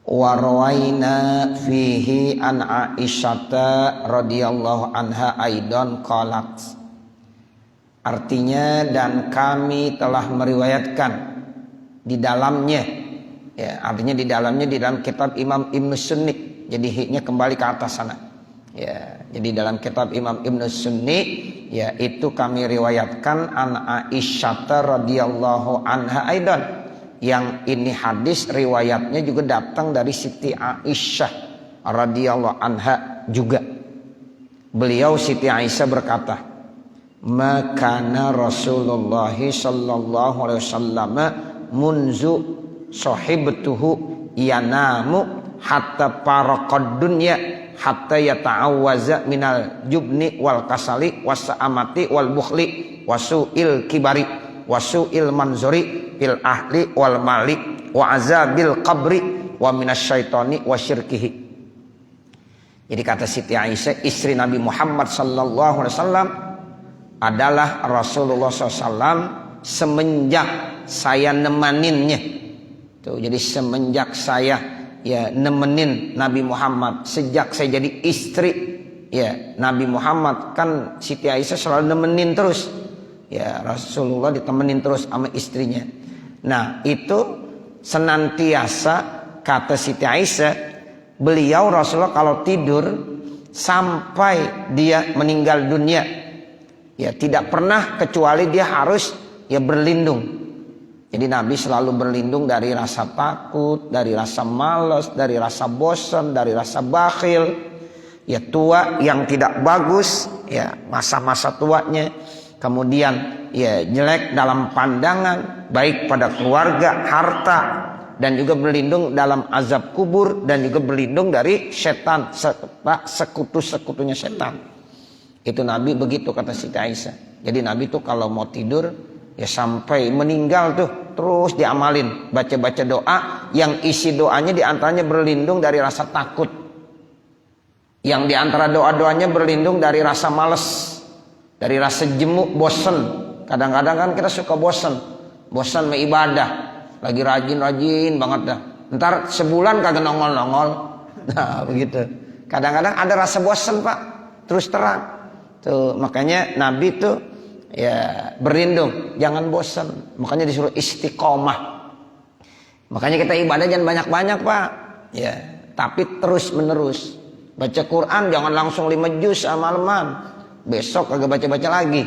Wa rawaina fihi an Aisyata radhiyallahu anha aidan qalat. Artinya, dan kami telah meriwayatkan di dalamnya, ya, artinya di dalam kitab Imam Ibnu Sunni. Jadi hiknya kembali ke atas sana. Ya, jadi dalam kitab Imam Ibnu Sunni, ya, itu kami riwayatkan an Aisyata radhiyallahu anha aidan. Yang ini hadis riwayatnya juga datang dari Siti Aisyah radhiyallahu anha juga. Beliau Siti Aisyah berkata, "Makana Rasulullah sallallahu alaihi wasallam munzu sahibtuhu yanamu hatta faraqad dunya hatta yata'awwaza minal jubni wal kasali wasa'amati wal bukhli wasu'il kibari wasu'il manzuri fil ahli wal mali wa azabil qabri wa minasyaitani wa syirkihi." Jadi kata Siti Aisyah, istri Nabi Muhammad sallallahu alaihi wasallam adalah Rasulullah SAW semenjak saya nemaninnya. Tuh, jadi semenjak saya, ya, nemenin Nabi Muhammad, sejak saya jadi istri, ya, Nabi Muhammad, kan Siti Aisyah selalu nemenin terus. Ya, Rasulullah ditemenin terus sama istrinya. Nah, itu senantiasa, kata Siti Aisyah, beliau Rasulullah kalau tidur sampai dia meninggal dunia, ya, tidak pernah kecuali dia harus, ya, berlindung. Jadi Nabi selalu berlindung dari rasa takut, dari rasa malas, dari rasa bosan, dari rasa bakhil, ya, tua yang tidak bagus, ya, masa-masa tuanya. Kemudian, ya, jelek dalam pandangan, baik pada keluarga, harta, dan juga berlindung dalam azab kubur, dan juga berlindung dari setan, sekutu-sekutunya setan. Itu Nabi begitu, kata Siti Aisyah. Jadi Nabi tuh kalau mau tidur, ya, sampai meninggal tuh terus diamalin, baca-baca doa yang isi doanya diantaranya berlindung dari rasa takut, yang diantara doa-doanya berlindung dari rasa males, dari rasa jemu, bosen. Kadang-kadang kan kita suka bosen ibadah, lagi rajin banget dah, ntar sebulan kagak nongol. Nah, begitu. Kadang-kadang ada rasa bosen, Pak, terus terang. Tuh, makanya Nabi tuh, ya, berlindung, jangan bosan. Makanya disuruh istiqomah. Makanya kita ibadah jangan banyak-banyak, Pak. Ya, tapi terus menerus. Baca Quran jangan langsung 5 juz malaman. Besok kagak baca-baca lagi.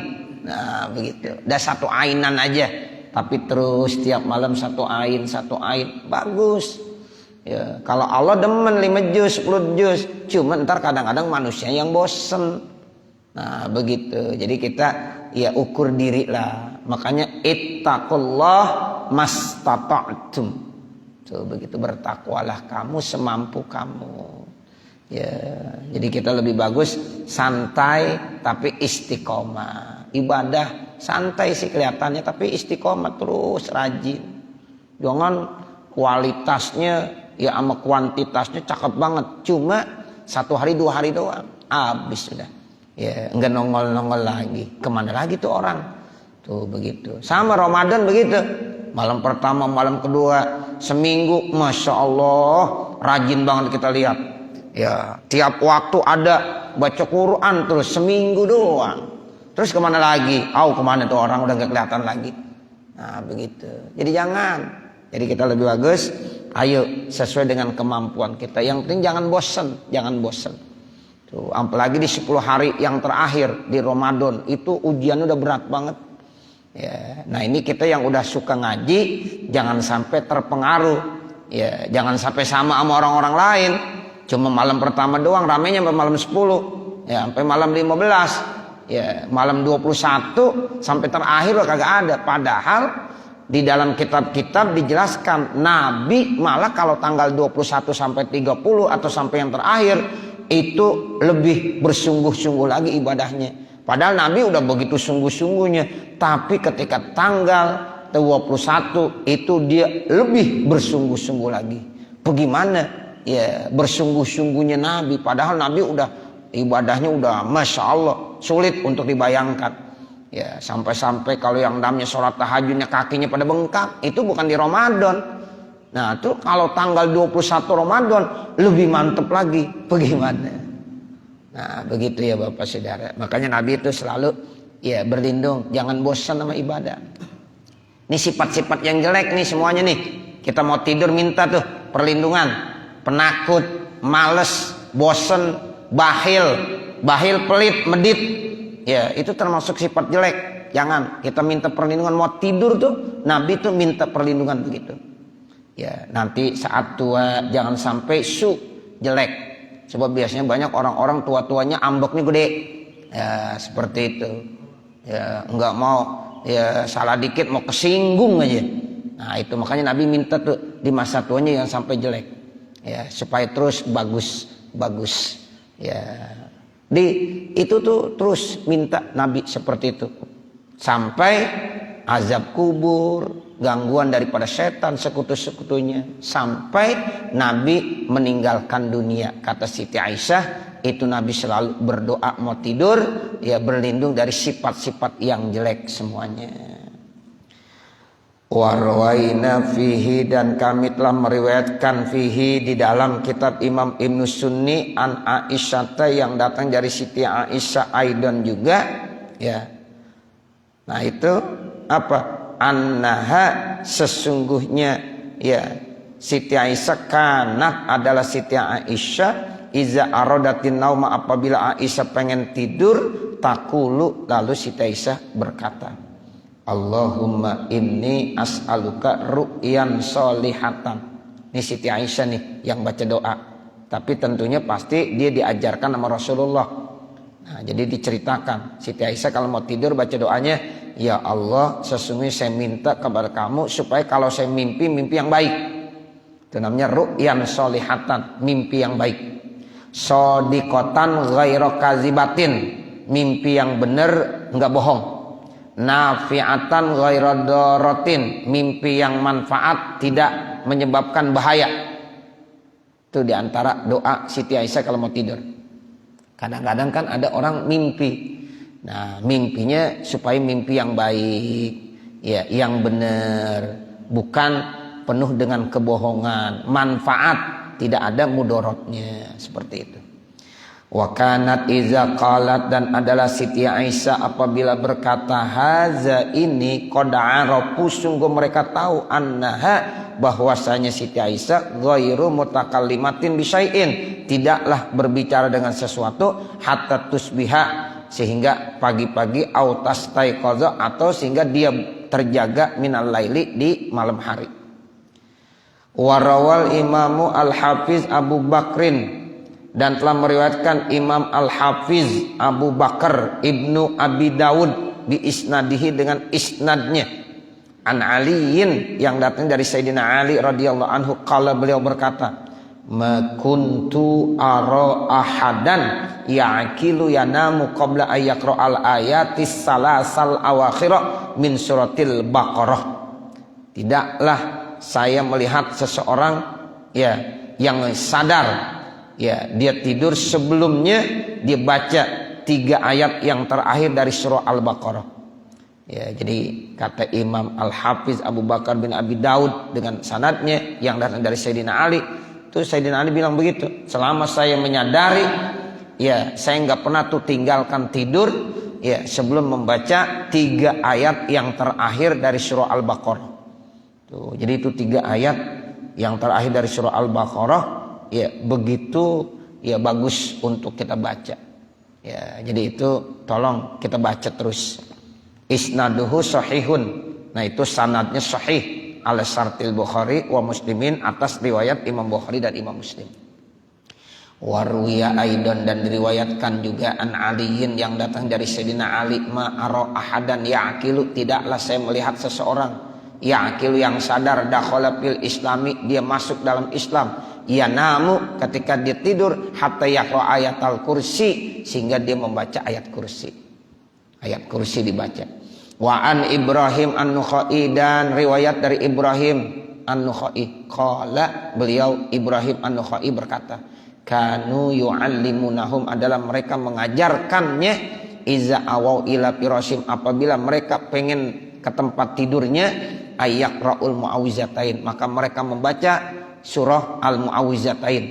Nah, begitu. Udah satu ainan aja, tapi terus tiap malam satu ain. Bagus. Ya, kalau Allah demen 5 juz, 10 juz. Cuma ntar kadang-kadang manusia yang bosen. Nah, begitu. Jadi kita, ya, ukur diri lah. Makanya ittaqullah mastata'tum. Tuh, begitu, bertakwalah kamu semampu kamu. Ya, jadi kita lebih bagus santai tapi istiqomah. Ibadah santai sih kelihatannya, tapi istiqomah terus rajin. Jangan kualitasnya, ya, sama kuantitasnya cakep banget. Cuma 1 hari 2 hari doang, habis sudah. Ya, enggak nongol lagi. Kemana lagi tuh orang? Tuh, begitu. Sama Ramadan begitu. Malam pertama, malam kedua, seminggu, Masya Allah, rajin banget kita lihat. Ya, tiap waktu ada baca Quran terus, seminggu doang. Terus kemana lagi? Kemana tuh orang, udah gak kelihatan lagi. Nah, begitu. Jadi jangan. Jadi kita lebih bagus, ayo sesuai dengan kemampuan kita. Yang penting jangan bosan. Tuh, apalagi di 10 hari yang terakhir di Ramadan itu ujian udah berat banget. Ya, nah ini kita yang udah suka ngaji jangan sampai terpengaruh. Ya, jangan sampai sama orang-orang lain. Cuma malam pertama doang ramenya sampai malam 10. Ya, sampai malam 15. Ya, malam 21 sampai terakhir kagak ada. Padahal di dalam kitab-kitab dijelaskan Nabi malah kalau tanggal 21 sampai 30 atau sampai yang terakhir itu lebih bersungguh-sungguh lagi ibadahnya. Padahal Nabi udah begitu sungguh-sungguhnya, tapi ketika tanggal 21 itu dia lebih bersungguh-sungguh lagi. Bagaimana ya bersungguh-sungguhnya Nabi? Padahal Nabi udah ibadahnya udah Masya Allah sulit untuk dibayangkan. Ya, sampai-sampai kalau yang namanya sholat tahajudnya kakinya pada bengkak, itu bukan di Ramadan. Nah tuh kalau tanggal 21 Ramadan lebih mantep lagi. Bagaimana? Nah begitu ya Bapak Saudara. Makanya Nabi itu selalu ya berlindung. Jangan bosan sama ibadah. Ini sifat-sifat yang jelek nih semuanya nih. Kita mau tidur minta tuh perlindungan. Penakut, males, bosan, bahil pelit, medit. Ya itu termasuk sifat jelek. Jangan kita minta perlindungan. Mau tidur tuh Nabi tuh minta perlindungan begitu. Ya nanti saat tua jangan sampai jelek. Sebab biasanya banyak orang-orang tua-tuanya ambeknya gede. Ya seperti itu. Ya nggak mau ya salah dikit mau kesinggung aja. Nah itu makanya Nabi minta tuh di masa tuanya yang sampai jelek. Ya supaya terus bagus. Ya itu tuh terus minta Nabi seperti itu. Sampai azab kubur, gangguan daripada setan sekutu-sekutunya, sampai Nabi meninggalkan dunia. Kata Siti Aisyah, itu Nabi selalu berdoa mau tidur ya berlindung dari sifat-sifat yang jelek semuanya. Warwaina fihi, dan kami telah meriwayatkan fihi di dalam kitab Imam Ibnu Sunni an Aisyah yang datang dari Siti Aisyah aidan juga ya. Nah itu apa? Annaha, sesungguhnya ya Siti Aisyah kanat adalah Siti Aisyah iza arodatin nauma, apabila Aisyah pengen tidur takulu, lalu Siti Aisyah berkata, Allahumma inni as'aluka ru'yan solihatan. Ini Siti Aisyah nih yang baca doa, tapi tentunya pasti dia diajarkan sama Rasulullah. Nah, jadi diceritakan Siti Aisyah kalau mau tidur baca doanya, ya Allah sesungguhnya saya minta kepada kamu supaya kalau saya mimpi yang baik. Itu namanya ru'yan solihatan, mimpi yang baik. Sodiqotan ghairu kazibatin, mimpi yang benar enggak bohong. Nafi'atan ghairu daratin, mimpi yang manfaat tidak menyebabkan bahaya. Itu diantara doa Siti Aisyah kalau mau tidur. Kadang-kadang kan ada orang mimpi. Nah, mimpinya supaya mimpi yang baik, ya, yang benar, bukan penuh dengan kebohongan, manfaat, tidak ada mudorotnya, seperti itu. Wa kanat iza qalat, dan adalah Siti Aisyah apabila berkata haza ini qad arafu, sungguh mereka tahu annaha, bahwasanya Siti Aisyah ghairu mutakallimatin bisyai'in, tidaklah berbicara dengan sesuatu hatta tusbiha, sehingga pagi-pagi autas taiqaza, atau sehingga dia terjaga minal laili, di malam hari. Warawal imamu al-hafiz Abu Bakrin, dan telah meriwayatkan Imam al-hafiz Abu Bakar Ibnu Abi Daud bi isnadihi, dengan isnadnya, an Aliin, yang datang dari Sayyidina Ali radhiyallahu anhu, qala, beliau berkata, ma kuntu ara ahadan ya'qilu yanamu qabla ayyaqra al ayatis salasal awakhirah min suratil Baqarah. Tidaklah saya melihat seseorang ya yang sadar ya dia tidur sebelumnya dia baca 3 ayat yang terakhir dari surah Al-Baqarah. Ya, jadi kata Imam Al-Hafiz Abu Bakar bin Abi Daud dengan sanadnya yang datang dari Sayyidina Ali, itu Sayyidina Ali bilang begitu, selama saya menyadari ya saya nggak pernah tuh tinggalkan tidur ya sebelum membaca 3 ayat yang terakhir dari surah Al-Baqarah. Tuh, jadi itu 3 ayat yang terakhir dari surah Al-Baqarah ya begitu ya bagus untuk kita baca. Ya, jadi itu tolong kita baca terus. Isnaduhu sahihun. Nah, itu sanadnya sahih ala syartil Bukhari wa Muslimin, atas riwayat Imam Bukhari dan Imam Muslim. Warwiya aidan, dan diriwayatkan juga an Aliin, yang datang dari Sayyidina Ali, ma ara ahadan ya'qilu, tidaklah saya melihat seseorang ya'qilu yang sadar, dakhala fil islami, dia masuk dalam Islam, ya namu, ketika dia tidur, hatta yaqra ayatal kursi, sehingga dia membaca ayat kursi. Ayat kursi dibaca. Wa an Ibrahim an-Nukhai, dan riwayat dari Ibrahim an-Nukhai, qala, beliau Ibrahim an-Nukhai berkata, kanu yu'allimunahum, adalah mereka mengajarkannya, iza awau ila firasyim, apabila mereka pengen ke tempat tidurnya, ayyaqra'ul mu'awwizatain, maka mereka membaca surah al-mu'awwizatain.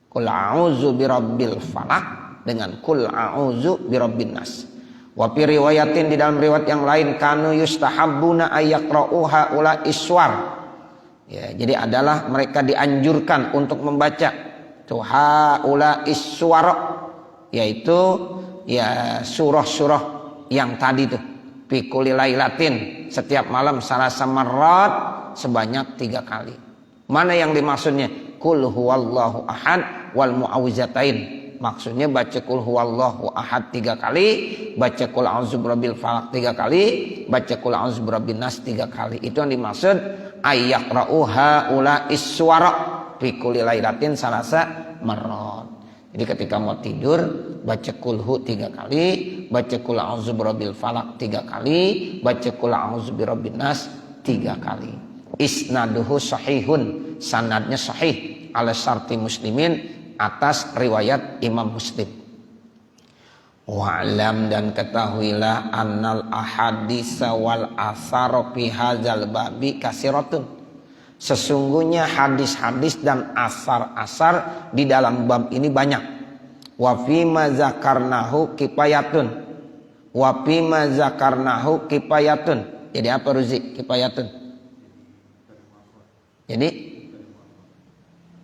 Qul a'udzu birabbil falaq dengan qul a'udzu birabbin nas. Wa fi riwayatin, di dalam riwayat yang lain, kanu yustahabbuna ayyaqra'uha ula iswar. Ya, jadi adalah mereka dianjurkan untuk membaca tuh haula iswar, yaitu ya surah-surah yang tadi tuh fi kulli lailatin, setiap malam salasa marrat, sebanyak 3 kali. Mana yang dimaksudnya? Qul huwallahu ahad wal mu'awwizatain. Maksudnya baca qul huwallahu ahad 3 kali, baca qul a'udzu birabbil falaq 3 kali, baca qul a'udzu birabbin nas 3 kali. Itu yang dimaksud ayyaqra'uha ula iswara fi kulli lailatin salasa marrat. Jadi ketika mau tidur baca qul hu 3 kali, baca qul a'udzu birabbil falaq 3 kali, baca qul a'udzu birabbin nas 3 kali. Isnaduhu sahihun, sanadnya sahih ala syarti muslimin, atas riwayat Imam Muslim. Wa'lam, dan ketahuilah, annal ahaditsa wal athar fi hadzal babi kasiratun. Sesungguhnya hadis-hadis dan asar-asar di dalam bab ini banyak. Wa fi ma zakarnahu kifayatun. Wa fi ma zakarnahu kifayatun. Jadi apa Ruzi? Kifayatun. Jadi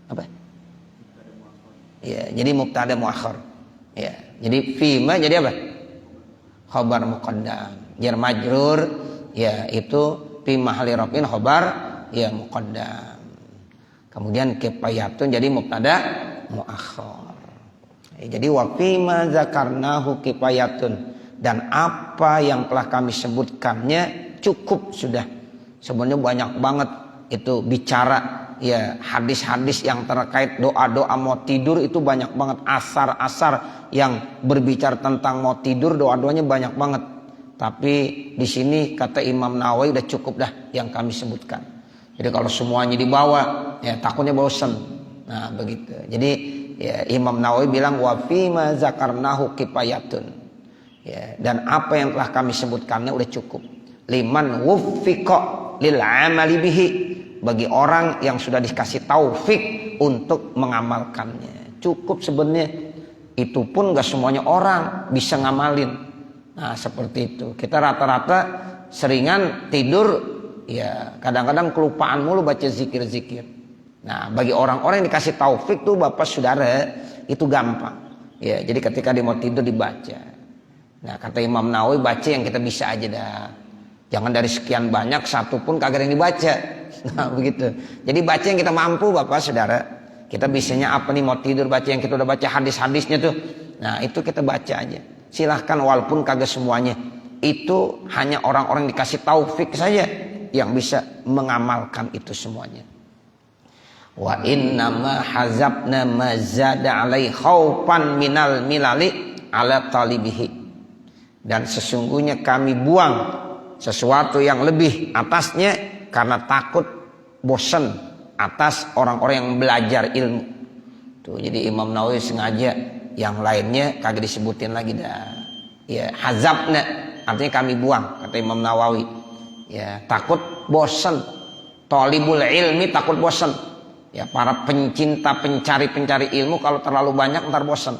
apa? Ya, jadi mubtada muakhar. Ya, jadi fima jadi apa? Khabar muqaddam. Jar majrur ya itu fi mahalli rafin khabar ya muqaddam. Kemudian kifayatun jadi mubtada muakhar. Ya, jadi wa fima zakarnahu kifayatun, dan apa yang telah kami sebutkannya cukup sudah. Sebenarnya banyak banget itu bicara ya, hadis-hadis yang terkait doa-doa mau tidur itu banyak banget. Asar-asar yang berbicara tentang mau tidur, doa-doanya banyak banget. Tapi di sini kata Imam Nawawi udah cukup dah yang kami sebutkan. Jadi kalau semuanya dibawa ya takutnya bosan. Nah begitu. Jadi ya, Imam Nawawi bilang wa fi ma zakarnahu kifayatun. Ya, dan apa yang telah kami sebutkannya udah cukup. Liman wuffiqa lil amali bihi, bagi orang yang sudah dikasih taufik untuk mengamalkannya. Cukup sebenarnya. Itu pun gak semuanya orang bisa ngamalin. Nah seperti itu. Kita rata-rata seringan tidur, ya kadang-kadang kelupaan mulu baca zikir-zikir. Nah bagi orang-orang yang dikasih taufik tuh Bapak Saudara, itu gampang. Ya, jadi ketika dia mau tidur dibaca. Nah kata Imam Nawawi, baca yang kita bisa aja dah. Jangan dari sekian banyak satu pun kagak yang dibaca. Nah begitu. Jadi baca yang kita mampu Bapak Saudara. Kita bisanya apa nih, mau tidur baca yang kita udah baca hadis-hadisnya tuh. Nah itu kita baca aja. Silahkan walaupun kagak semuanya. Itu hanya orang-orang dikasih taufik saja yang bisa mengamalkan itu semuanya. Wa innama hazabna mazada alai khaufan minal milali ala talibihi. Dan sesungguhnya kami buang sesuatu yang lebih atasnya karena takut bosan atas orang-orang yang belajar ilmu. Tuh, jadi Imam Nawawi sengaja yang lainnya kagak disebutin lagi dah. Ya, hazabna artinya kami buang, kata Imam Nawawi. Ya, takut bosan. Talibul ilmi takut bosan. Ya, para pencinta pencari ilmu kalau terlalu banyak ntar bosan.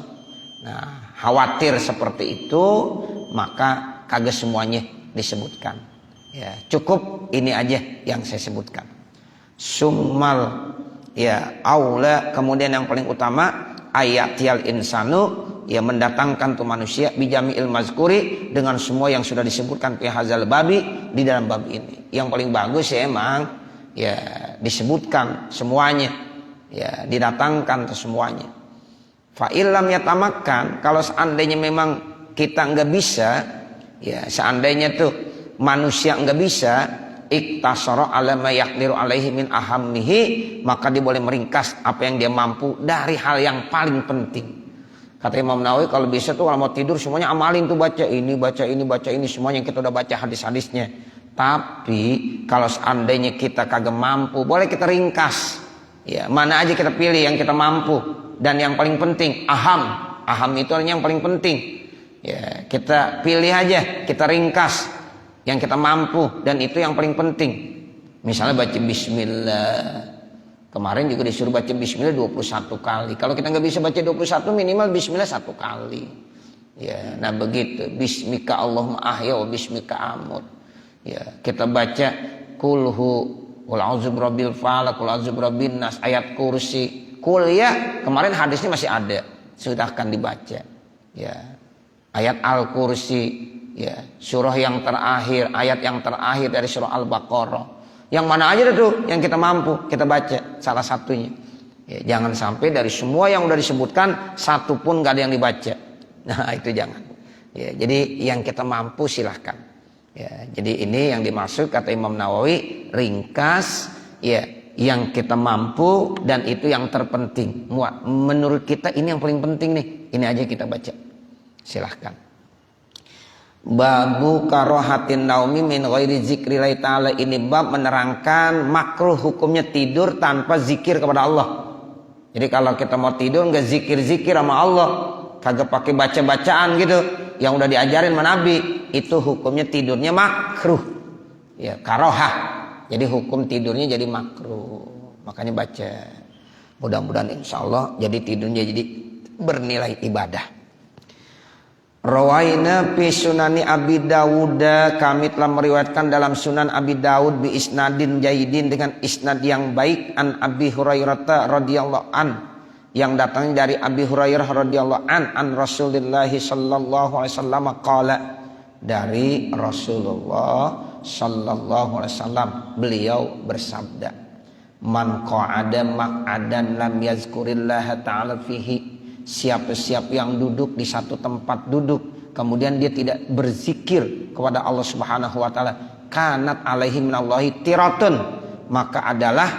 Nah, khawatir seperti itu, maka kagak semuanya disebutkan. Ya, cukup ini aja yang saya sebutkan. Summal ya aula, kemudian yang paling utama ayatil insanu, ya mendatangkan tuh manusia bijami'il mazkuri, dengan semua yang sudah disebutkan fi hadzal babi, di dalam bab ini. Yang paling bagus ya emang ya disebutkan semuanya, ya didatangkan tuh semuanya. Fa illam yatamakkan, kalau seandainya memang kita enggak bisa, ya seandainya tuh manusia enggak bisa, iktasara ala ma yaqdiru alaihi min ahammihi, maka dia boleh meringkas apa yang dia mampu dari hal yang paling penting. Kata Imam Nawawi, kalau bisa tuh kalau mau tidur semuanya amalin tuh, baca ini, baca ini, baca ini, semuanya yang kita udah baca hadis-hadisnya. Tapi kalau seandainya kita kagak mampu, boleh kita ringkas. Ya, mana aja kita pilih yang kita mampu dan yang paling penting, aham itu yang paling penting. Ya, kita pilih aja, kita ringkas. yang kita mampu, dan itu yang paling penting. Misalnya baca bismillah. Kemarin juga disuruh baca bismillah 21 kali. Kalau kita nggak bisa baca 21, minimal bismillah 1 kali. Ya, nah begitu. Bismika Allahumma ahya wa bismika amut. Ya, kita baca kulhu, qul a'udzu birabbil falaq, qul a'udzu birabbin nas, ayat kursi. Kul ya, kemarin hadisnya masih ada, silahkan dibaca. Ya. Ayat Al-Kursi, ya, surah yang terakhir, ayat yang terakhir dari surah Al-Baqarah. Yang mana aja tuh yang kita mampu, kita baca salah satunya. Ya, jangan sampai dari semua yang udah disebutkan satu pun gak ada yang dibaca. Nah, itu jangan. Ya, jadi yang kita mampu silahkan. Ya, jadi ini yang dimaksud kata Imam Nawawi, ringkas, ya, yang kita mampu dan itu yang terpenting. Menurut kita ini yang paling penting nih. Ini aja kita baca. Silahkan. Babu karohatin naumi min ghairi zikrillahi ta'ala. Ini bab menerangkan makruh hukumnya tidur tanpa zikir kepada Allah. Jadi kalau kita mau tidur nggak zikir-zikir sama Allah, kagak pakai baca-bacaan gitu yang udah diajarin sama Nabi, itu hukumnya tidurnya makruh. Ya, karohah. Jadi hukum tidurnya jadi makruh. Makanya baca. Mudah-mudahan insya Allah jadi tidurnya jadi bernilai ibadah. Rawaina fi sunani Abi Dawud, kami telah meriwayatkan dalam Sunan Abi Dawud bi isnadin jaidin, dengan isnad yang baik, an Abi Hurairah radhiyallahu an, yang datang dari Abi Hurairah radhiyallahu an Rasulullah sallallahu alaihi wasallam qala, dari Rasulullah sallallahu alaihi wasallam, beliau bersabda, man qa'ada maq'adan lam yazkurillaha ta'ala fihi, siapa-siapa yang duduk di satu tempat duduk kemudian dia tidak berzikir kepada Allah Subhanahu wa taala, kanat alaihi minallahi tiratun, maka adalah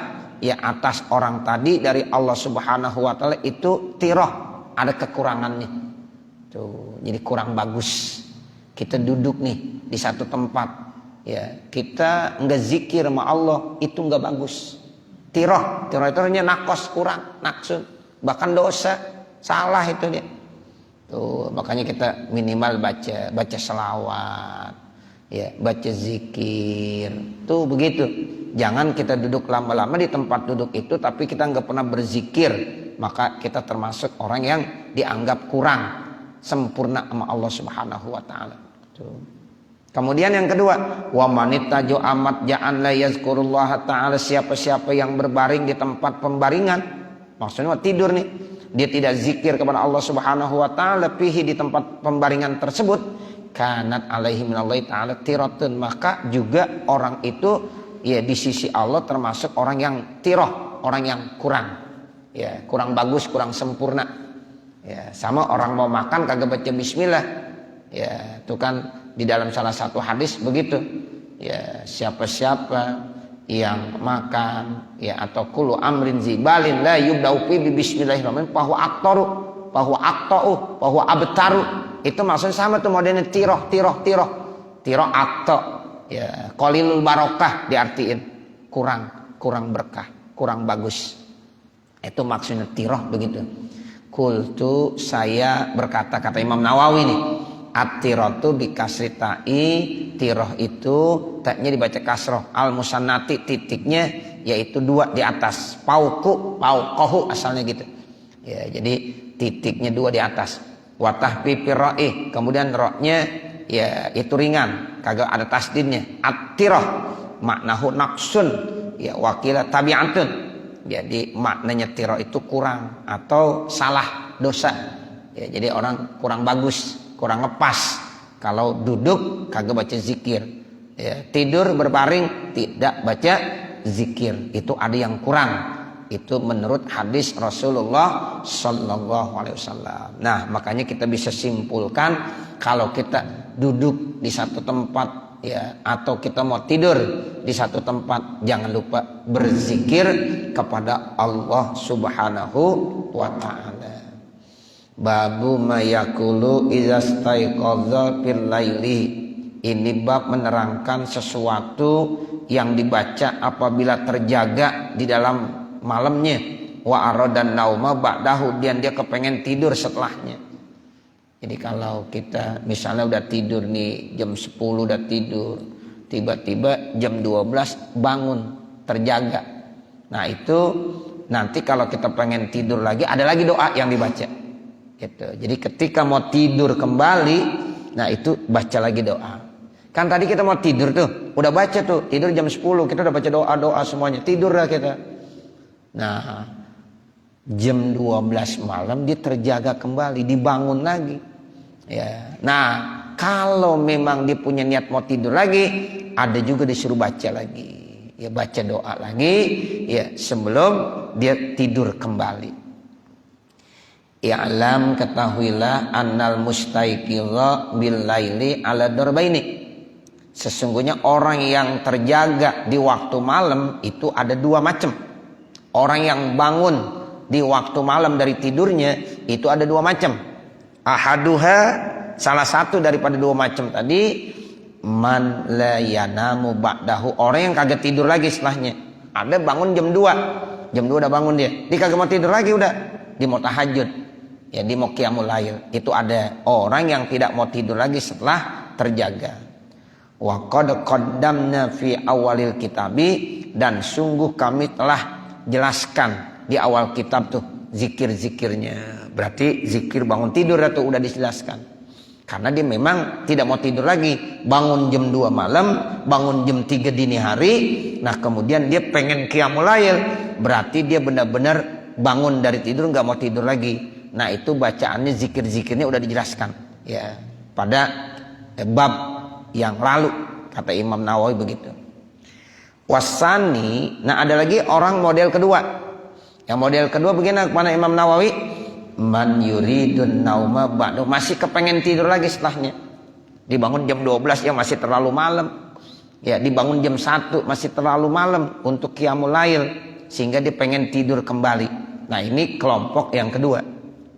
ya atas orang tadi dari Allah Subhanahu wa taala itu tirah, ada kekurangannya. Tuh, jadi kurang bagus. Kita duduk nih di satu tempat, ya kita nggak zikir sama Allah, itu nggak bagus. Tirah itu artinya nakos, kurang, naksun, bahkan dosa, salah itu dia. Tuh, makanya kita minimal baca selawat, ya, baca zikir. Tuh begitu. Jangan kita duduk lama-lama di tempat duduk itu tapi kita nggak pernah berzikir, maka kita termasuk orang yang dianggap kurang sempurna sama Allah Subhanahu wa taala. Kemudian yang kedua, wa manitajo amat ja'an la yazkurullah taala, siapa-siapa yang berbaring di tempat pembaringan, maksudnya tidur nih, dia tidak zikir kepada Allah Subhanahu wa taala fihi, di tempat pembaringan tersebut, kanat alaihi minallahi taala tiratun, maka juga orang itu ya di sisi Allah termasuk orang yang tirah, orang yang kurang, ya, kurang bagus, kurang sempurna. Ya, sama orang mau makan kagak baca bismillah. Ya, itu kan di dalam salah satu hadis begitu. Ya, siapa-siapa yang makan ya atau kullu amrin zibalin la yubda'u bi bismillahirrahmanirrahim fahuwa aqtaru fahuwa aqta'u fahuwa abtaru, itu maksudnya sama tuh modelnya tirah aqta, ya, qalilul barokah diartiin kurang berkah, kurang bagus, itu maksudnya tirah begitu. Kultu, saya berkata, kata Imam Nawawi nih, at-tiratu bi kasri ta'i, tirah itu taknya dibaca kasroh, al musannati titiknya yaitu 2 di atas, pauqahu asalnya gitu. Ya, jadi titiknya 2 di atas. Wa tahfifir ra'i, kemudian ra-nya ya itu ringan, kagak ada tasdidnya. At-tirah maknahu naqsun, ya wakila tabi'atun. Jadi maknanya tirah itu kurang atau salah, dosa. Ya, jadi orang kurang bagus, kurang ngepas kalau duduk kagak baca zikir. Ya, tidur berbaring tidak baca zikir, itu ada yang kurang. Itu menurut hadis Rasulullah sallallahu alaihi wasallam. Nah, makanya kita bisa simpulkan kalau kita duduk di satu tempat ya atau kita mau tidur di satu tempat, jangan lupa berzikir kepada Allah Subhanahu wa taala. Babu mayakulu idza staiqadza fil laili, ini bab menerangkan sesuatu yang dibaca apabila terjaga di dalam malamnya, wa aradan nauma ba'dahu, dan dia kepengen tidur setelahnya. Jadi kalau kita misalnya udah tidur nih jam 10 udah tidur, tiba-tiba jam 12 bangun, terjaga. Nah itu nanti kalau kita pengen tidur lagi, ada lagi doa yang dibaca gitu. Jadi ketika mau tidur kembali, nah itu baca lagi doa. Kan tadi kita mau tidur tuh, udah baca tuh, tidur jam 10, kita udah baca doa-doa semuanya, tidur lah kita. Nah jam 12 malam dia terjaga kembali, dibangun lagi ya. Nah kalau memang dia punya niat mau tidur lagi, ada juga disuruh baca lagi ya, baca doa lagi ya sebelum dia tidur kembali. I'lam, ketahuilah, annal mustaiqidha bil laili ala darbaini. Sesungguhnya orang yang terjaga di waktu malam itu ada dua macam. Orang yang bangun di waktu malam dari tidurnya itu ada dua macam. Ahaduha, salah satu daripada dua macam tadi, man la yanamu ba'dahu, orang yang kagak tidur lagi setelahnya. Ada bangun jam 2 udah bangun dia kagak mau tidur lagi, udah dia mau tahajud ya, dia mau qiyamul lail. Itu ada orang yang tidak mau tidur lagi setelah terjaga. Wa qad qaddamna fi awalil kitabi, dan sungguh kami telah jelaskan di awal kitab tuh zikir-zikirnya. Berarti zikir bangun tidur itu udah dijelaskan. Karena dia memang tidak mau tidur lagi, bangun jam 2 malam, bangun jam 3 dini hari. Nah kemudian dia pengen qiyamul lail, berarti dia benar-benar bangun dari tidur nggak mau tidur lagi. Nah itu bacaannya, zikir-zikirnya udah dijelaskan ya pada bab yang lalu, kata Imam Nawawi begitu. Wasani, nah ada lagi orang model kedua. Yang model kedua begini kepada Imam Nawawi, man yuridun nauma ba'du, masih kepengen tidur lagi setelahnya. Dibangun jam 12 ya masih terlalu malam. Ya dibangun jam 1 masih terlalu malam untuk qiyamul lail, sehingga dia pengen tidur kembali. Nah ini kelompok yang kedua.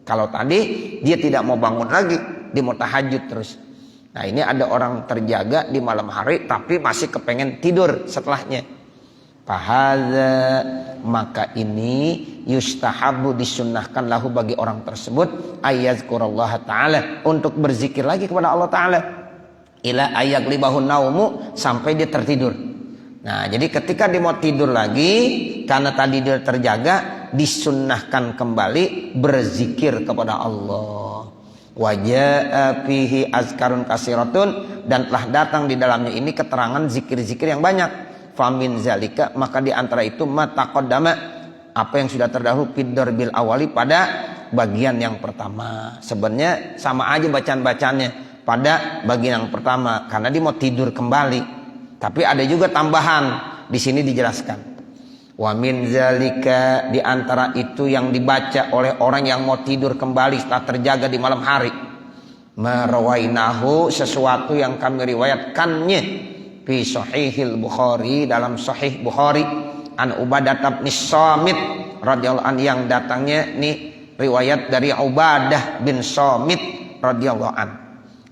Kalau tadi dia tidak mau bangun lagi, dia mau tahajud terus. Nah ini ada orang terjaga di malam hari tapi masih kepengen tidur setelahnya. Fahadza, maka ini yustahabu, disunnahkan lahu bagi orang tersebut, ayyazkurallaha ta'ala, untuk berzikir lagi kepada Allah Ta'ala, ila ayaglibahun naumu, sampai dia tertidur. Nah jadi ketika dia mau tidur lagi, karena tadi dia terjaga, disunnahkan kembali berzikir kepada Allah. Wajaa fihi azkarun kasiratun, dan telah datang di dalamnya ini keterangan zikir-zikir yang banyak. Famin zalika, maka di antara itu mataqaddama, apa yang sudah terdahulu, fidor bil awali, pada bagian yang pertama. Sebenarnya sama aja bacaan-bacaannya pada bagian yang pertama, karena dia mau tidur kembali. Tapi ada juga tambahan di sini dijelaskan. Wa min zalika, di antara itu yang dibaca oleh orang yang mau tidur kembali setelah terjaga di malam hari, marawainahu, sesuatu yang kami riwayatkannya fi sahihil Bukhari, dalam sahih Bukhari, an Ubadah bin Samit radhiyallahu an, yang datangnya nih riwayat dari Ubadah bin Samit radhiyallahu an,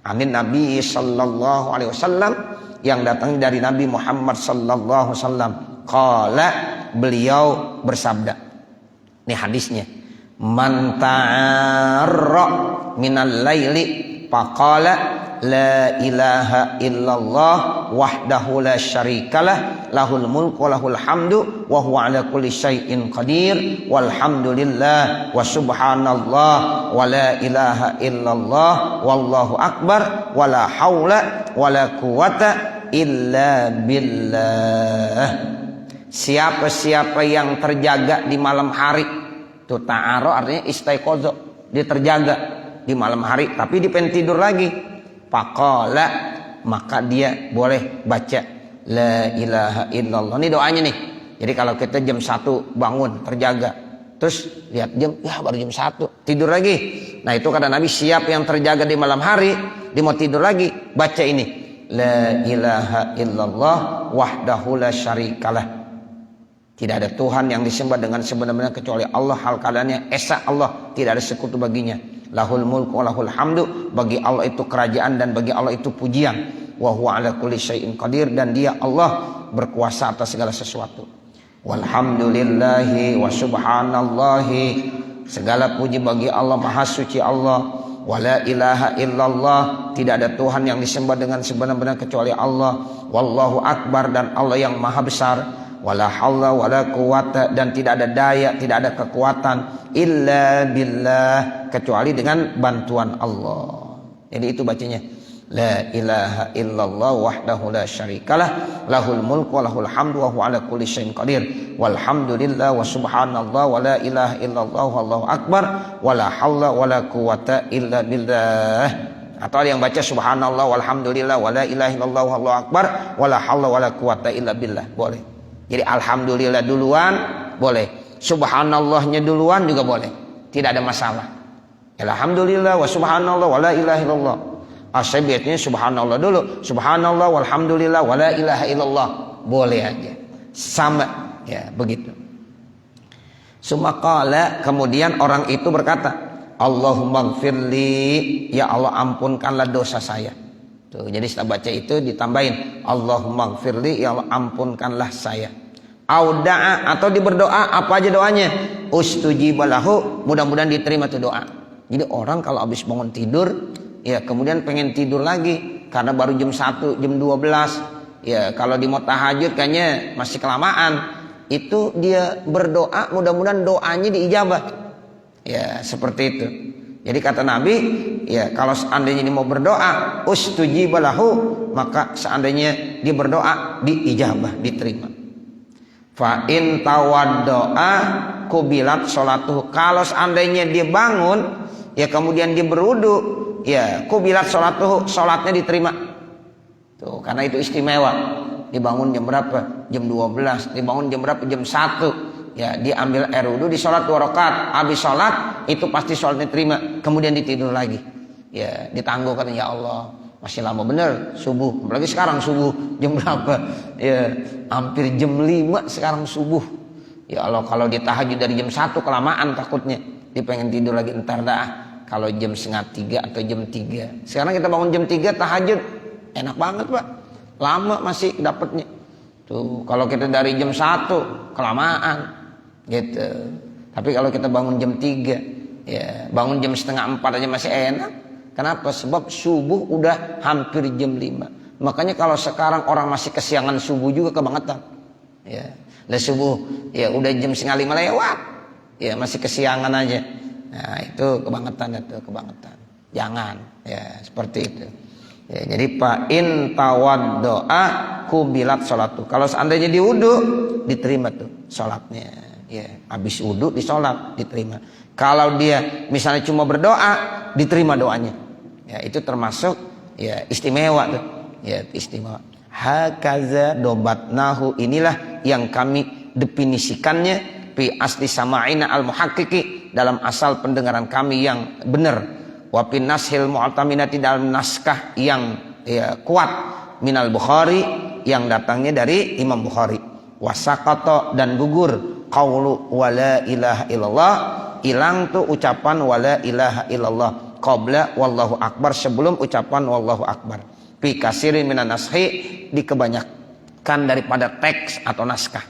anin Nabi sallallahu alaihi wasallam, yang datang dari Nabi Muhammad sallallahu alaihi wasallam. Qala, beliau bersabda, ini hadisnya, man ta'arra minal laili faqala la ilaha illallah wahdahu la syarikalah lahul mulku wa lahul hamdu wa huwa ala kulli syai'in qadir walhamdulillah wa subhanallah wa la ilaha illallah wallahu akbar wa la haula wa la quwata illa billah. Siapa-siapa yang terjaga di malam hari, itu ta'aro artinya istaiqozo, dia terjaga di malam hari tapi dia pengen tidur lagi, faqala, maka dia boleh baca la ilaha illallah. Ini doanya nih. Jadi kalau kita jam 1 bangun terjaga, terus lihat jam, ya baru jam 1 tidur lagi. Nah itu kata Nabi, siapa yang terjaga di malam hari, dia mau tidur lagi, baca ini, la ilaha illallah wahdahu la syarikalah, tidak ada Tuhan yang disembah dengan sebenar-benarnya kecuali Allah, hal keadaannya esa Allah, tidak ada sekutu baginya. Lahul mulku wa lahul hamdu, bagi Allah itu kerajaan dan bagi Allah itu pujian. Wa huwa ala kulli syai'in qadir, dan dia Allah berkuasa atas segala sesuatu. Walhamdulillahi wa subhanallahi, segala puji bagi Allah, maha suci Allah. wa la ilaha illallah, tidak ada Tuhan yang disembah dengan sebenar-benar kecuali Allah, wallahu akbar, dan Allah yang maha besar, wala haula wala quwata, dan tidak ada daya, tidak ada kekuatan, illa billah, kecuali dengan bantuan Allah. Jadi itu bacanya, la ilaha illallah wahdahu la syarikalah, lahul mulku wa lahul hamdu wa huwa ala kulli syai'in qadir, walhamdulillah wa subhanallah wa la ilaha illallah wallahu akbar, wala haula wala quwata illa billah. Atau ada yang baca subhanallah walhamdulillah wa la ilaha illallah wallahu akbar, wala haula wala quwata illa billah, boleh. Jadi alhamdulillah duluan boleh, subhanallahnya duluan juga boleh, tidak ada masalah. Alhamdulillah wa subhanallah wa la ilaha illallah. Asyabiyatnya subhanallah dulu, subhanallah walhamdulillah wa la ilaha illallah, boleh aja, sama ya, begitu. Sumaqala, kemudian orang itu berkata, Allahumma gfirli, ya Allah ampunkanlah dosa saya. Tuh, jadi setelah baca itu ditambahin Allahumma gfirli, ya Allah ampunkanlah saya. Auda'a, atau diberdoa, apa aja doanya, ustujibalahu, mudah-mudahan diterima tuh doa. Jadi orang kalau habis bangun tidur ya, kemudian pengen tidur lagi karena baru jam 1, jam 12. Ya, kalau di mau tahajud kayaknya masih kelamaan. Itu dia berdoa, mudah-mudahan doanya diijabah. Ya, seperti itu. Jadi kata Nabi, ya kalau seandainya dia mau berdoa, ustujibalahu, maka seandainya dia berdoa diijabah, diterima. Fa in tawaddoa kubilat sholatuhu. Kalau seandainya dia bangun, ya kemudian dia berwudu, ya kubilat sholatuhu, sholatnya diterima. Tuh, karena itu istimewa. Dibangun jam berapa? Jam 12. Dibangun jam berapa? Jam 1. Ya, diambil air wudu, di sholat 2 rakaat. Habis sholat itu pasti sholatnya terima. Kemudian ditidur lagi. Ya, ditangguh kan, ya Allah, masih lama bener subuh. Apalagi sekarang subuh jam berapa? Ya, hampir jam 5 sekarang subuh. Ya Allah, kalau ditahajud dari jam 1 kelamaan takutnya. Dia pengen tidur lagi, entar dah. Kalau jam 2:30 atau jam 3. Sekarang kita bangun jam 3 tahajud. Enak banget, Pak. Lama masih dapatnya. Tuh, kalau kita dari jam 1 kelamaan gitu. Tapi kalau kita bangun jam 3, ya, bangun jam 3:30 aja masih enak. Kenapa? Sebab subuh udah hampir jam 5. Makanya kalau sekarang orang masih kesiangan subuh juga kebangetan. Ya, lah subuh ya udah jam 4:30 lewat. Ya, masih kesiangan aja. Nah, itu kebangetan, itu kebangetan. Jangan, ya, seperti itu. Ya, jadi fa in tawaddoa kubilat sholatu. Kalau seandainya di wudu, diterima tuh sholatnya. Ya, habis wudu di sholat diterima. Kalau dia misalnya cuma berdoa, diterima doanya. Ya, itu termasuk ya istimewa tuh. Ya, istimewa. Hakaza dobatnahu, inilah yang kami definisikannya fi asli sama'ina al-muhaqqiqi, dalam asal pendengaran kami yang benar. Wa fin nashil mu'taminati, dalam naskah yang ya, kuat minal Bukhari, yang datangnya dari Imam Bukhari. Wasaqata, dan gugur qaulu wala ilaha illallah, hilang tuh ucapan wala ilaha illallah qabla wallahu akbar, sebelum ucapan wallahu akbar. Fi kasirin minan nashi, di kebanyakan daripada teks atau naskah.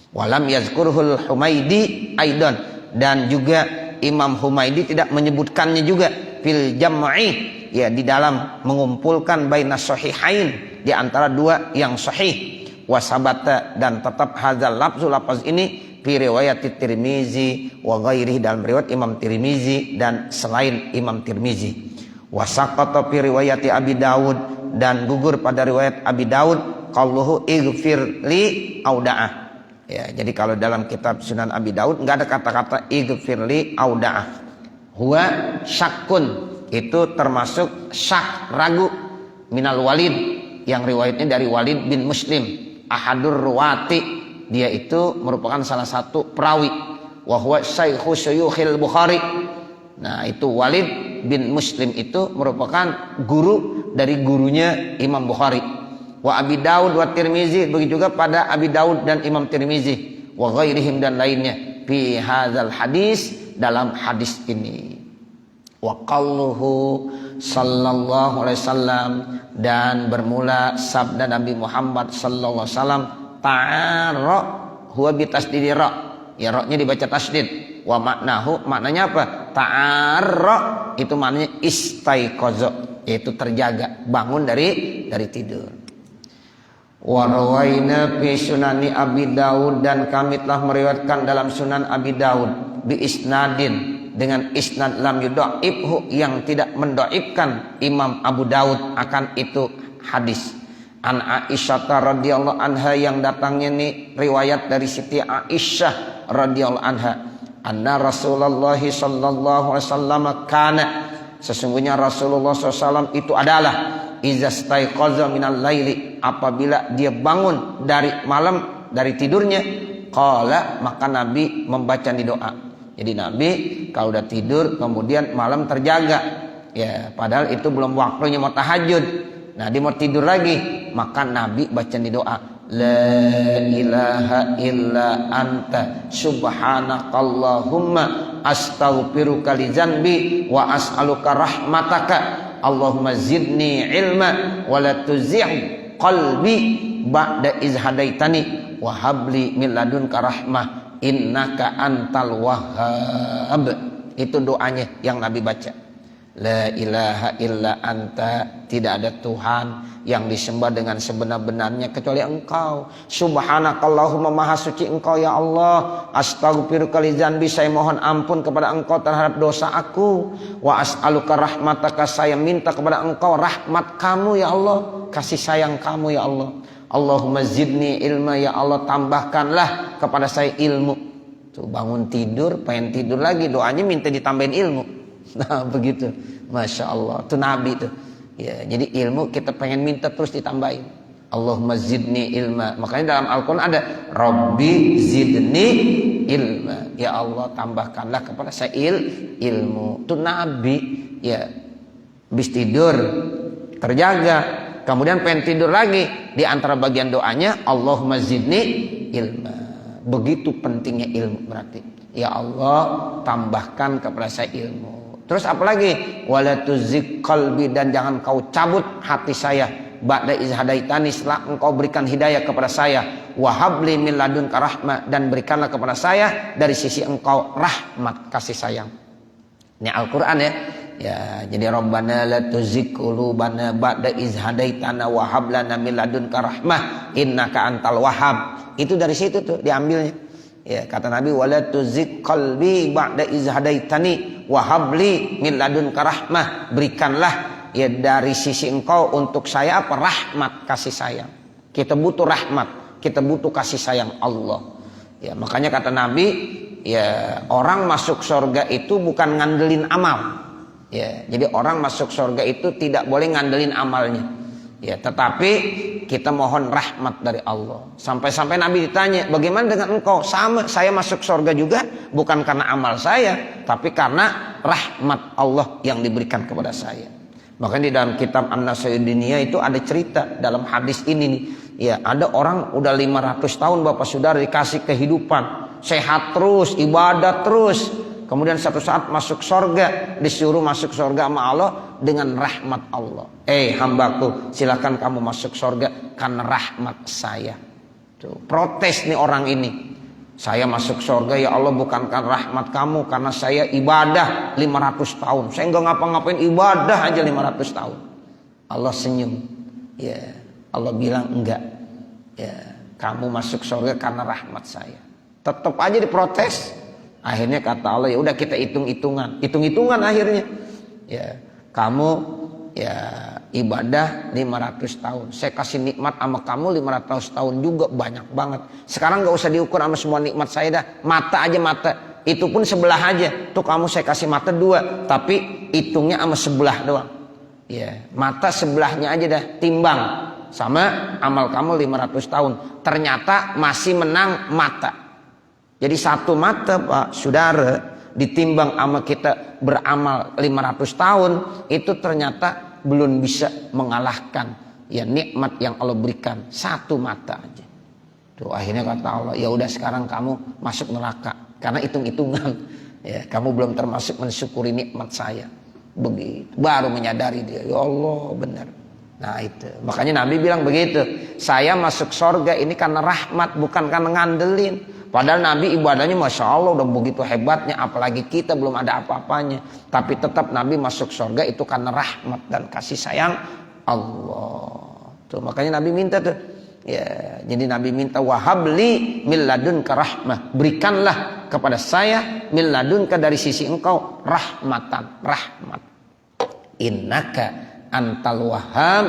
Walam yazkurhul Humaidi aidan, dan juga Imam Humaidi tidak menyebutkannya juga fil jam'i, ya di dalam mengumpulkan bainas sahihain, di antara dua yang sahih. Wasabata, dan tetap hadzal lafzu, lafaz ini fi riwayat Tirmizi wa ghairihi, dalam riwayat Imam Tirmizi dan selain Imam Tirmizi. Wasaqata fi riwayat Abi Daud, dan gugur pada riwayat Abi Daud qauluhu ighfir li auda'ah. Ya, jadi kalau dalam kitab Sunan Abi Daud enggak ada kata-kata ighfir li auda'ah. Huwa syakkun, itu termasuk syak, ragu, minal Walid, yang riwayatnya dari Walid bin Muslim ahadur ruwati, dia itu merupakan salah satu perawi. Wa huwa syaikhu syuyukhil Bukhari. Nah, itu Walid bin Muslim itu merupakan guru dari gurunya Imam Bukhari. Wa Abi Daud wa Tirmizi, begitu juga pada Abi Daud dan Imam Tirmizi, wa ghairihim, dan lainnya, fi hadzal hadis, dalam hadis ini. Wa qalluhu sallallahu alaihi wasallam, dan bermula sabda Nabi Muhammad sallallahu alaihi wasallam, ta'ara huwa bi tasdidi ra, ya ra-nya dibaca tasdid. Wa maknahu, maknanya apa? ta'arra itu maknanya istaiqaza, yaitu terjaga, bangun dari tidur. Wa rawaina fi sunani Abi Daud, dan kami telah meriwayatkan dalam Sunan Abi Daud bi isnadin, dengan isnad lam yudhaifhu, yang tidak mendoibkan Imam Abu Daud akan itu hadis. An Aisyah radhiyallahu anha, yang datangnya ini riwayat dari Siti Aisyah radhiyallahu anha, anna Rasulullah sallallahu alaihi wasallam kana, sesungguhnya Rasulullah SAW itu adalah iza staiqaza minal laili, apabila dia bangun dari malam, dari tidurnya, qala, maka Nabi membaca di doa. Jadi Nabi kalau udah tidur kemudian malam terjaga, ya padahal itu belum waktunya mau tahajud. Nah dia mau tidur lagi, maka Nabi baca di doa, la ilaha illa anta subhanakallahumma astaghfiruka li dzanbi wa as'aluka rahmataka Allahumma zidni ilma wa la tuzigh qalbi ba'da iz hadaitani wa habli min ladunka rahmah innaka antal wahhab. Itu doanya yang Nabi baca. La ilaha illa anta, tidak ada Tuhan yang disembah dengan sebenar-benarnya kecuali Engkau. Subhanakallahumma, maha suci Engkau ya Allah. Astaghfiruka li dzanbi, saya mohon ampun kepada Engkau terhadap dosa aku. Wa as'aluka rahmataka, saya minta kepada Engkau rahmat kamu ya Allah, kasih sayang kamu ya Allah. Allahumma zidni ilma, ya Allah tambahkanlah kepada saya ilmu. Tuh bangun tidur, pengen tidur lagi, doanya minta ditambahin ilmu. Nah begitu, Masya Allah, itu Nabi tuh. Ya, jadi ilmu kita pengen minta terus ditambahin. Allahumma zidni ilma. Makanya dalam Al-Quran ada Rabbi zidni ilma, ya Allah tambahkanlah kepada saya ilmu. Itu Nabi, ya habis tidur terjaga, kemudian pengen tidur lagi, di antara bagian doanya Allahumma zidni ilma. Begitu pentingnya ilmu berarti. Ya Allah tambahkan kepada saya ilmu. Terus apalagi? Wala tuzigh qalbi, dan jangan kau cabut hati saya ba'da iz hadaitani, setelah engkau berikan hidayah kepada saya. Wa habli min ladunka rahmah, dan berikanlah kepada saya dari sisi engkau rahmat, kasih sayang. Ini Al-Qur'an ya. Ya, jadi Rabbana la tuzigh qulubana ba'da iz hadaitana wa hab lana min ladunka rahmah innaka antal wahhab. Itu dari situ tuh diambilnya. Ya, kata Nabi, wala tuzigh qalbi ba'da iz hadaitani wa habli min ladunka rahmah, berikanlah ya dari sisi engkau untuk saya apa? Rahmat, kasih sayang. Kita butuh rahmat, kita butuh kasih sayang Allah. Ya, makanya kata Nabi, ya orang masuk surga itu bukan ngandelin amal. Ya, jadi orang masuk surga itu tidak boleh ngandelin amalnya. Ya, tetapi kita mohon rahmat dari Allah. Sampai-sampai Nabi ditanya, bagaimana dengan engkau? Sama, saya masuk surga juga bukan karena amal saya, tapi karena rahmat Allah yang diberikan kepada saya. Makanya di dalam kitab An-Nasaiddiniyah itu ada cerita dalam hadis ini nih. Ya, ada orang udah 500 tahun Bapak Saudara dikasih kehidupan, sehat terus, ibadah terus. Kemudian satu saat masuk surga, disuruh masuk surga sama Allah dengan rahmat Allah. Hambaku, silakan kamu masuk surga karena rahmat saya. Tuh, protes nih orang ini. Saya masuk surga ya Allah bukan karena rahmat kamu, karena saya ibadah 500 tahun. Saya nggak ngapa-ngapain, ibadah aja 500 tahun. Allah senyum. Ya, Allah bilang enggak. Ya, kamu masuk surga karena rahmat saya. Tetap aja diprotes. Akhirnya kata Allah, ya udah kita hitung-hitungan akhirnya. Ya, kamu ya ibadah 500 tahun. Saya kasih nikmat sama kamu 500 tahun juga, banyak banget. Sekarang gak usah diukur sama semua nikmat saya dah. Mata aja mata. Itu pun sebelah aja. Tuh kamu saya kasih mata 2, tapi hitungnya sama sebelah doang. Ya, mata sebelahnya aja dah, timbang sama amal kamu 500 tahun. Ternyata masih menang mata. Jadi satu mata Pak Saudara ditimbang sama kita beramal 500 tahun, itu ternyata belum bisa mengalahkan ya nikmat yang Allah berikan satu mata aja. Tuh akhirnya kata Allah, ya udah sekarang kamu masuk neraka karena hitung-hitungan. Ya, kamu belum termasuk mensyukuri nikmat saya. Begitu. Baru menyadari dia, ya Allah benar. Nah itu, makanya Nabi bilang begitu. Saya masuk surga ini karena rahmat, bukan karena ngandelin. Padahal Nabi ibadahnya Masya Allah udah begitu hebatnya. Apalagi kita belum ada apa-apanya. Tapi tetap Nabi masuk surga itu karena rahmat dan kasih sayang Allah. Tuh, makanya Nabi minta tuh. Ya, jadi Nabi minta wahabli min ladunka rahmah. Berikanlah kepada saya min ladunka dari sisi engkau rahmatan, rahmat. Innaka antal wahhab,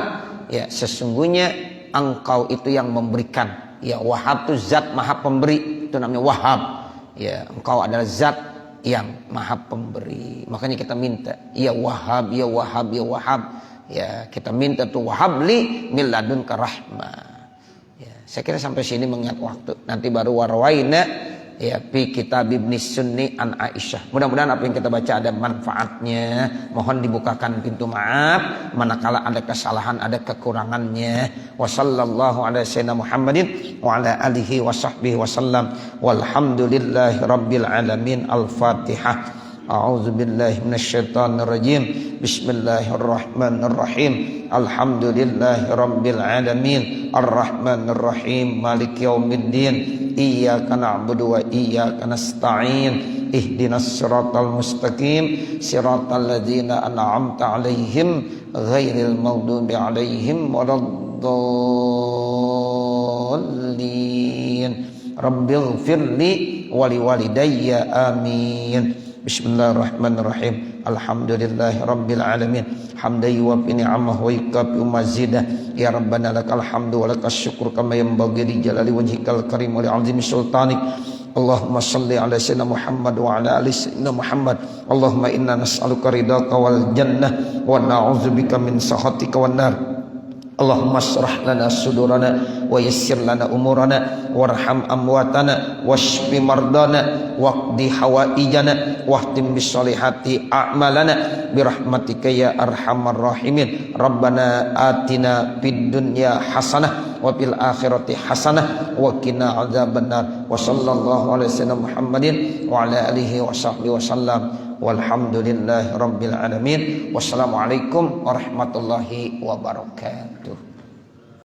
ya sesungguhnya engkau itu yang memberikan. Ya wahhab itu zat maha pemberi, itu namanya wahhab. Ya engkau adalah zat yang maha pemberi. Makanya kita minta ya wahhab, ya wahhab, ya wahhab. Ya kita minta tuh wahabli min ladunka rahmah. Ya, saya kira sampai sini mengingat waktu. Nanti baru warwaina ya fi kitab Ibnu Sunni an Aisyah. Mudah-mudahan apa yang kita baca ada manfaatnya. Mohon dibukakan pintu maaf manakala ada kesalahan, ada kekurangannya. Wassallallahu ala sayyidina Muhammadin wa ala alihi wa sahbihi wasallam. Walhamdulillahi rabbil alamin. Al-Fatihah. A'udzu billahi minasyaitonir rajim. Bismillahirrahmanirrahim. Alhamdulillahi rabbil alamin. Arrahmanir rahim. Maliki yaumiddin. Iyyaka na'budu wa iyyaka nasta'in. Ihdinas siratal mustaqim. Siratal ladzina an'amta 'alaihim ghairil maghdubi 'alaihim waladdallin. Rabbighfirli wa liwalidayya amin. Bismillahirrahmanirrahim. Alhamdulillahi rabbil alamin. Hamdan yuwaffi ni'amahu wa yukafi mazidah. Ya Rabbana lakal hamdu wa lakas syukru kama yanbaghi li jalali wajhikal karim wa li 'azimi sultanik. Allahumma shalli ala sayyidina Muhammad wa ala ali sayyidina Muhammad. Allahumma inna nas'aluka ridhaka wal jannah wa na'udzubika min sakhatika wan nar. Allahumma shrah lana sudurana wa yassir lana umurana warham amwatana washfi mardana waqdi hawaijana wahtim bisolihati a'malana birahmatika ya arhamar rahimin. Rabbana atina fid dunya hasanah wa fil akhirati hasanah wa qina adzabannar. Wa sallallahu ala sayyidina Muhammadin wa ala alihi wa sahbihi wasallam. Walhamdulillahi rabbil alamin. Wassalamualaikum warahmatullahi wabarakatuh.